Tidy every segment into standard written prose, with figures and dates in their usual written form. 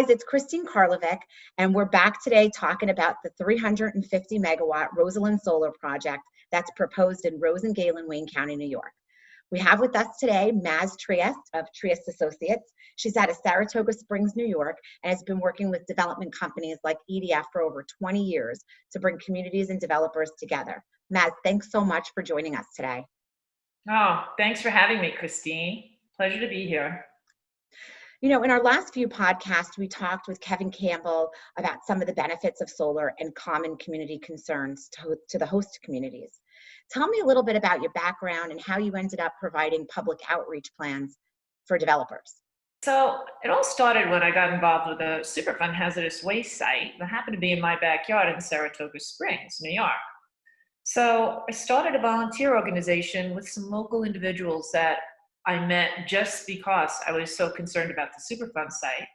guys, it's Christine Karlovic, and we're back today talking about the 350 megawatt Rosalen Solar Project that's proposed in Rose and Galen, Wayne County, New York. We have with us today Maz Trieste of Trieste Associates. She's out of Saratoga Springs, New York, and has been working with development companies like EDF for over 20 years to bring communities and developers together. Maz, thanks so much for joining us today. Oh, thanks for having me, Christine. Pleasure to be here. You know, in our last few podcasts, we talked with Kevin Campbell about some of the benefits of solar and common community concerns to the host communities. Tell me a little bit about your background and how you ended up providing public outreach plans for developers. So it all started when I got involved with a Superfund hazardous waste site that happened to be in my backyard in Saratoga Springs, New York. So I started a volunteer organization with some local individuals that I met just because I was so concerned about the Superfund site.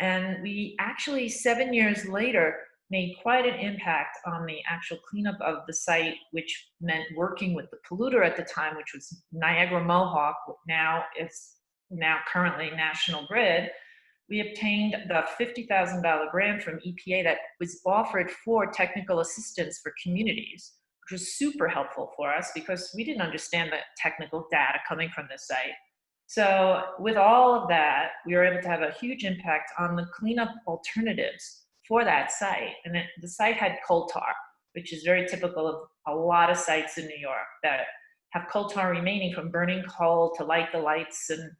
And we actually, 7 years later, made quite an impact on the actual cleanup of the site, which meant working with the polluter at the time, which was Niagara Mohawk, now currently National Grid. We obtained the $50,000 grant from EPA that was offered for technical assistance for communities, which was super helpful for us because we didn't understand the technical data coming from this site. So with all of that, we were able to have a huge impact on the cleanup alternatives for that site. And the site had coal tar, which is very typical of a lot of sites in New York that have coal tar remaining from burning coal to light the lights and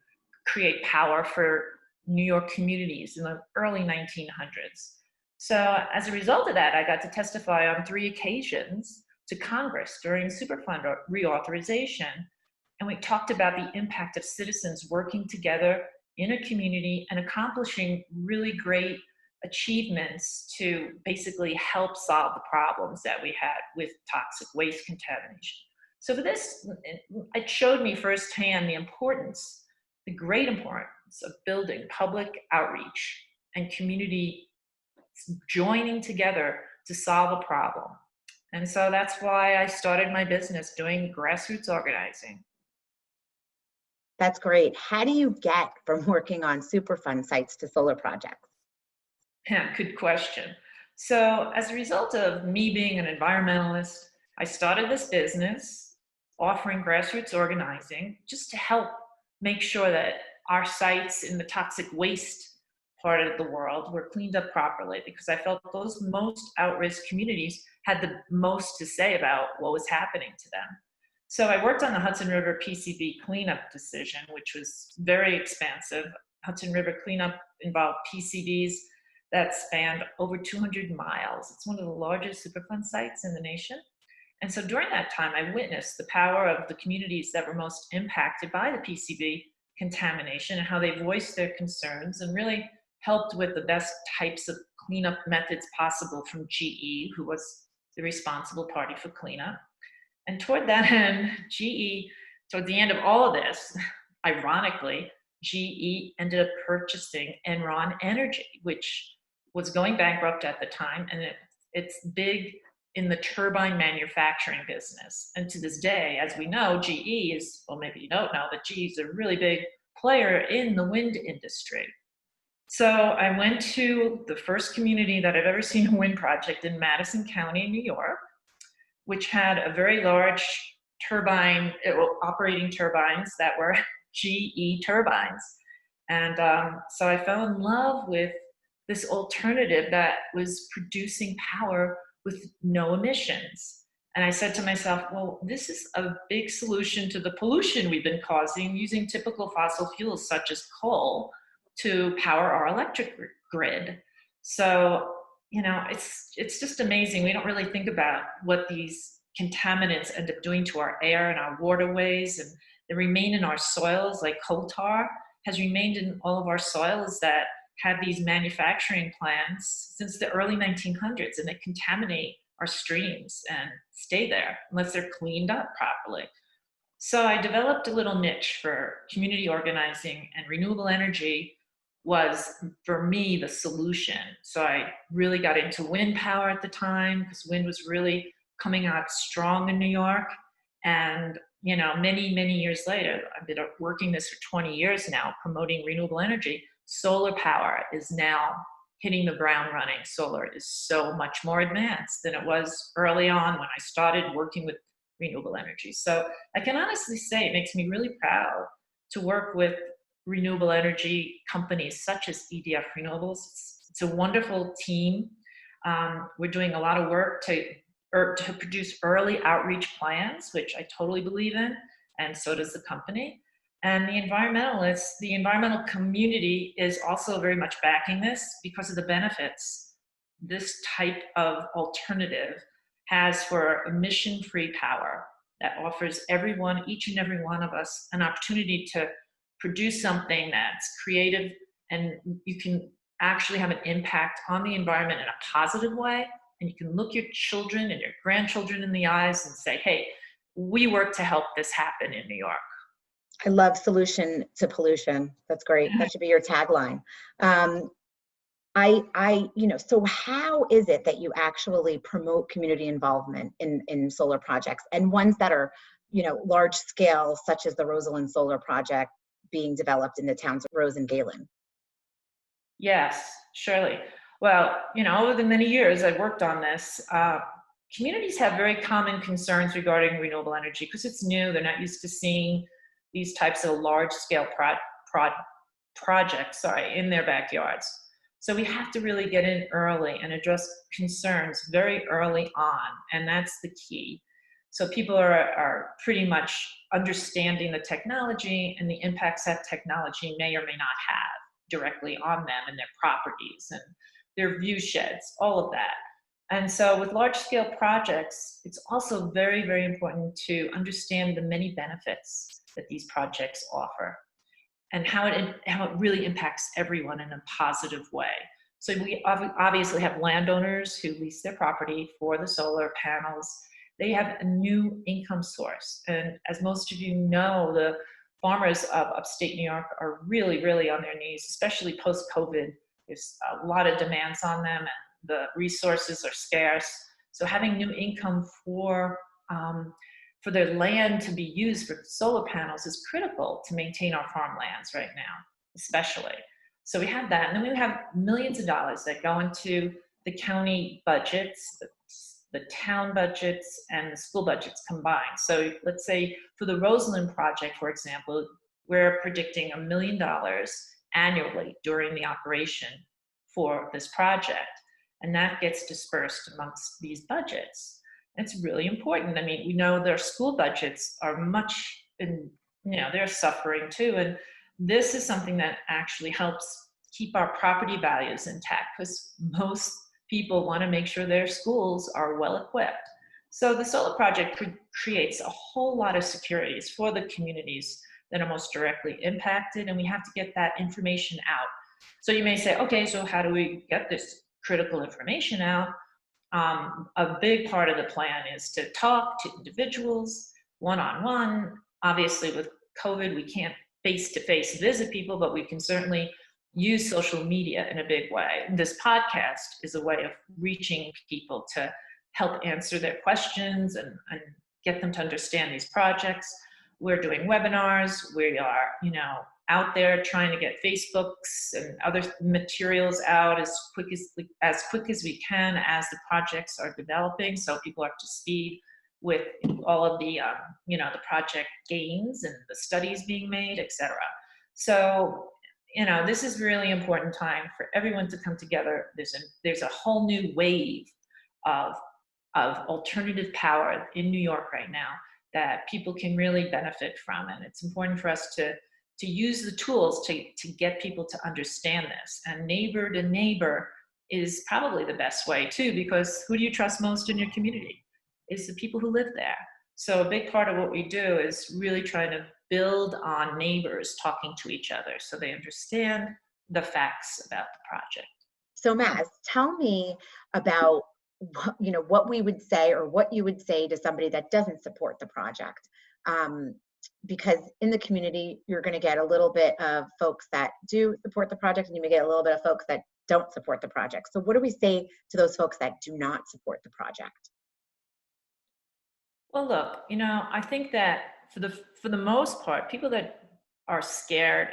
create power for New York communities in the early 1900s. So as a result of that, I got to testify on 3 occasions to Congress during Superfund reauthorization. And we talked about the impact of citizens working together in a community and accomplishing really great achievements to basically help solve the problems that we had with toxic waste contamination. So for this, it showed me firsthand the great importance of building public outreach and community joining together to solve a problem. And so that's why I started my business doing grassroots organizing. That's great. How do you get from working on Superfund sites to solar projects? Yeah, good question. So as a result of me being an environmentalist, I started this business offering grassroots organizing just to help make sure that our sites in the toxic waste part of the world were cleaned up properly, because I felt those most at-risk communities had the most to say about what was happening to them. So I worked on the Hudson River PCB cleanup decision, which was very expansive. Hudson River cleanup involved PCBs that spanned over 200 miles. It's one of the largest Superfund sites in the nation. And so during that time, I witnessed the power of the communities that were most impacted by the PCB contamination and how they voiced their concerns and really helped with the best types of cleanup methods possible from GE, who was the responsible party for cleanup. And toward that end, toward the end of all of this, ironically, GE ended up purchasing Enron Energy, which was going bankrupt at the time, and it's big in the turbine manufacturing business. And to this day, as we know, GE is, well, maybe you don't know, but GE is a really big player in the wind industry. So I went to the first community that I've ever seen a wind project in Madison County, New York, which had a very large turbine, operating turbines that were GE turbines. And so I fell in love with this alternative that was producing power with no emissions. And I said to myself, well, this is a big solution to the pollution we've been causing using typical fossil fuels such as coal to power our electric grid. So, you know, it's just amazing. We don't really think about what these contaminants end up doing to our air and our waterways, and they remain in our soils, like coal tar has remained in all of our soils that have these manufacturing plants since the early 1900s, and they contaminate our streams and stay there unless they're cleaned up properly. So I developed a little niche for community organizing, and renewable energy was, for me, the solution. So I really got into wind power at the time because wind was really coming out strong in New York. And, you know, many, many years later, I've been working this for 20 years now, promoting renewable energy. solar power is now hitting the ground running. Solar is so much more advanced than it was early on when I started working with renewable energy. So I can honestly say it makes me really proud to work with renewable energy companies such as EDF Renewables. It's a wonderful team. We're doing a lot of work to produce early outreach plans, which I totally believe in, and so does the company. And the environmentalists, the environmental community is also very much backing this because of the benefits this type of alternative has for emission-free power that offers everyone, each and every one of us, an opportunity to produce something that's creative and you can actually have an impact on the environment in a positive way. And you can look your children and your grandchildren in the eyes and say, hey, we work to help this happen in New York. I love solution to pollution. That's great. That should be your tagline. So how is it that you actually promote community involvement in solar projects and ones that are, large scale, such as the Rosalen Solar Project being developed in the towns of Rose and Galen? Yes, surely. Well, over the many years I've worked on this, communities have very common concerns regarding renewable energy because it's new. They're not used to seeing these types of large-scale projects, in their backyards. So we have to really get in early and address concerns very early on, and that's the key. So people are pretty much understanding the technology and the impacts that technology may or may not have directly on them and their properties and their view sheds, all of that. And so with large scale projects, it's also very, very important to understand the many benefits that these projects offer and how it really impacts everyone in a positive way. So we obviously have landowners who lease their property for the solar panels. They have a new income source. And as most of you know, the farmers of upstate New York are really, really on their knees, especially post-COVID. There's a lot of demands on them and the resources are scarce. So having new income for their land to be used for solar panels is critical to maintain our farmlands right now, especially. So we have that, and then we have millions of dollars that go into the county budgets, the town budgets, and the school budgets combined. So let's say for the Rosalen project, for example, we're predicting $1 million annually during the operation for this project, and that gets dispersed amongst these budgets. It's really important. I mean, we know their school budgets are they're suffering too. And this is something that actually helps keep our property values intact because most people want to make sure their schools are well equipped. So the solar project creates a whole lot of securities for the communities that are most directly impacted. And we have to get that information out. So you may say, okay, so how do we get this critical information out? A big part of the plan is to talk to individuals one-on-one. Obviously, with COVID, we can't face-to-face visit people, but we can certainly use social media in a big way. This podcast is a way of reaching people to help answer their questions and get them to understand these projects. We're doing webinars. We are, out there trying to get Facebooks and other materials out as quick as we can as the projects are developing, so people are up to speed with all of the the project gains and the studies being made, etc. So this is really important time for everyone to come together. There's a whole new wave of alternative power in New York right now that people can really benefit from, and it's important for us to use the tools to get people to understand this. And neighbor to neighbor is probably the best way too, because who do you trust most in your community? Is the people who live there. So a big part of what we do is really trying to build on neighbors talking to each other so they understand the facts about the project. So Maz, tell me about what we would say or what you would say to somebody that doesn't support the project. Because in the community, you're going to get a little bit of folks that do support the project, and you may get a little bit of folks that don't support the project. So what do we say to those folks that do not support the project? Well, look, I think that for the most part, people that are scared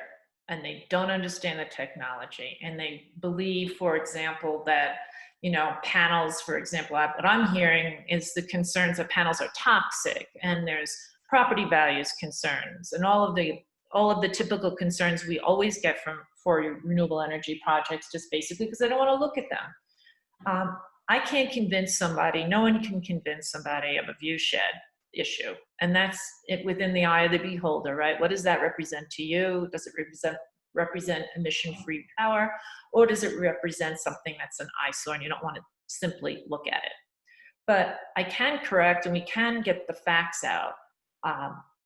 and they don't understand the technology, and they believe, for example, that, you know, panels, for example, what I'm hearing is the concerns that panels are toxic, and there's property values concerns, and all of the typical concerns we always get for renewable energy projects, just basically because they don't want to look at them. I can't convince somebody, no one can convince somebody of a view shed issue. And that's it within the eye of the beholder, right? What does that represent to you? Does it represent emission-free power, or does it represent something that's an eyesore and you don't want to simply look at it? But I can correct, and we can get the facts out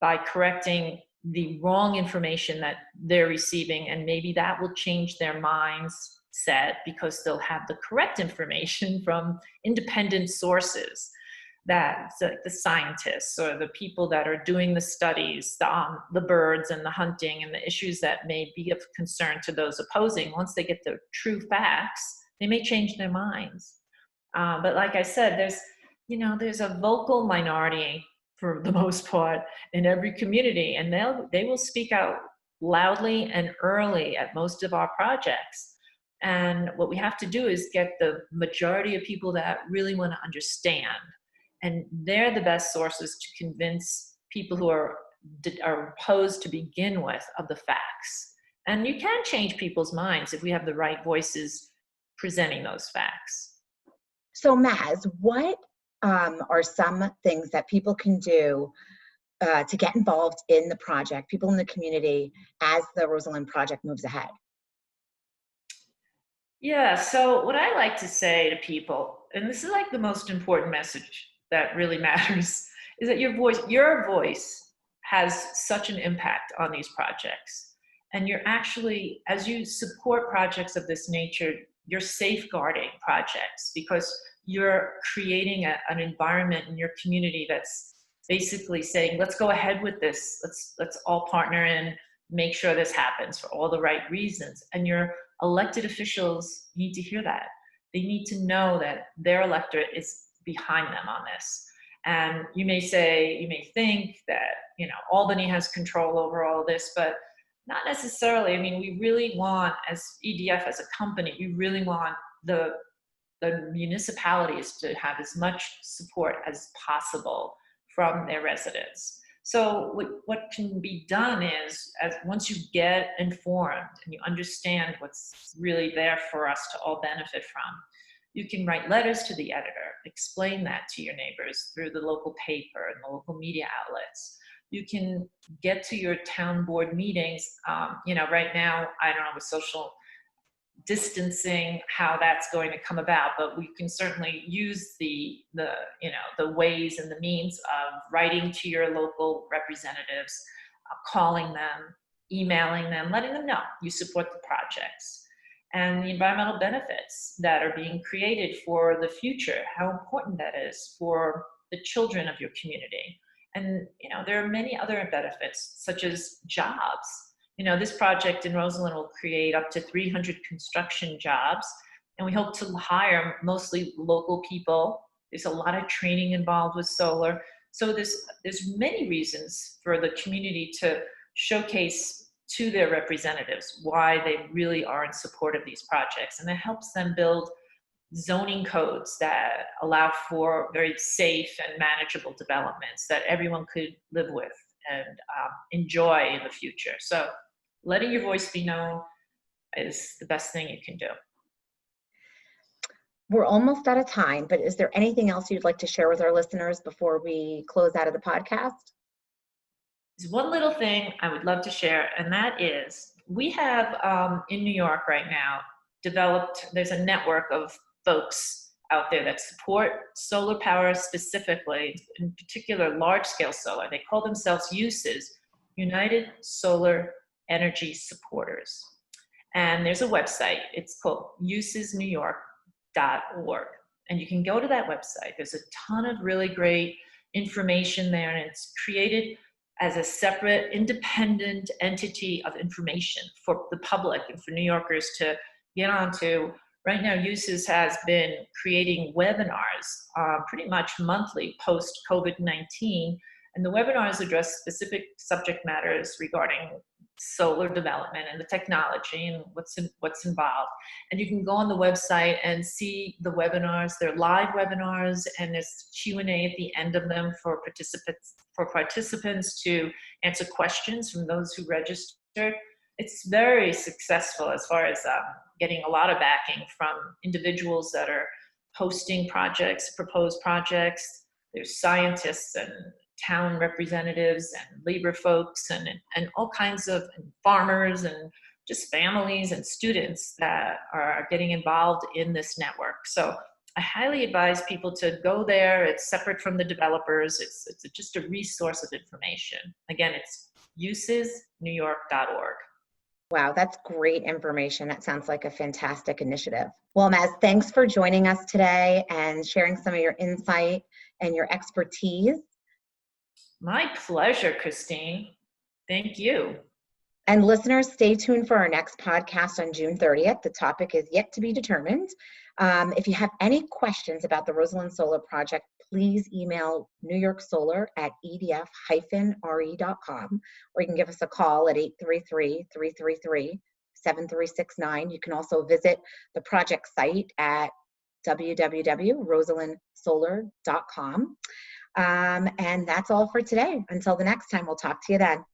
by correcting the wrong information that they're receiving, and maybe that will change their mindset because they'll have the correct information from independent sources, that the scientists or the people that are doing the studies, the birds and the hunting and the issues that may be of concern to those opposing. Once they get the true facts, they may change their minds. But like I said, there's a vocal minority for the most part in every community, and they will speak out loudly and early at most of our projects. And what we have to do is get the majority of people that really want to understand. And they're the best sources to convince people who are opposed to begin with of the facts. And you can change people's minds if we have the right voices presenting those facts. So Maz, what are some things that people can do to get involved in the project, people in the community, as the Rosalen project moves ahead? Yeah, so what I like to say to people, and this is like the most important message that really matters, is that your voice has such an impact on these projects. And you're actually, as you support projects of this nature, you're safeguarding projects because you're creating an environment in your community that's basically saying, let's go ahead with this. Let's all partner and make sure this happens for all the right reasons. And your elected officials need to hear that. They need to know that their electorate is behind them on this. And you may think that, you know, Albany has control over all this, but not necessarily. I mean, we really want, as EDF, as a company, we really want the municipalities to have as much support as possible from their residents. So what can be done is, once you get informed and you understand what's really there for us to all benefit from, you can write letters to the editor, explain that to your neighbors through the local paper and the local media outlets. You can get to your town board meetings. Right now, I don't know, with social distancing, how that's going to come about, but we can certainly use the ways and the means of writing to your local representatives, calling them, emailing them, letting them know you support the projects and the environmental benefits that are being created for the future, how important that is for the children of your community. And there are many other benefits, such as jobs. This project in Rosalen will create up to 300 construction jobs, and we hope to hire mostly local people. There's a lot of training involved with solar. So there's many reasons for the community to showcase to their representatives why they really are in support of these projects. And it helps them build zoning codes that allow for very safe and manageable developments that everyone could live with and enjoy in the future. So letting your voice be known is the best thing you can do. We're almost out of time, but is there anything else you'd like to share with our listeners before we close out of the podcast? There's one little thing I would love to share, and that is we have in New York right now there's a network of folks out there that support solar power specifically, in particular large-scale solar. They call themselves USES, United Solar Energy Supporters. And there's a website, it's called usesnewyork.org. And you can go to that website. There's a ton of really great information there, and it's created as a separate independent entity of information for the public and for New Yorkers to get onto. Right now, USES has been creating webinars pretty much monthly post-COVID-19, and the webinars address specific subject matters regarding solar development and the technology and what's involved. And you can go on the website and see the webinars. They're live webinars, and there's Q&A at the end of them for participants to answer questions from those who registered. It's very successful as far as getting a lot of backing from individuals that are hosting projects, proposed projects. There's scientists and town representatives and labor folks and all kinds of farmers and just families and students that are getting involved in this network. So I highly advise people to go there. It's separate from the developers. It's just a resource of information. Again, it's usesnewyork.org. Wow, that's great information. That sounds like a fantastic initiative. Well, Maz, thanks for joining us today and sharing some of your insight and your expertise. My pleasure, Christine. Thank you. And listeners, stay tuned for our next podcast on June 30th. The topic is yet to be determined. If you have any questions about the Rosalen Solar Project, please email newyorksolar@edf-re.com, or you can give us a call at 833-333-7369. You can also visit the project site at www.rosalensolar.com. And that's all for today. Until the next time, we'll talk to you then.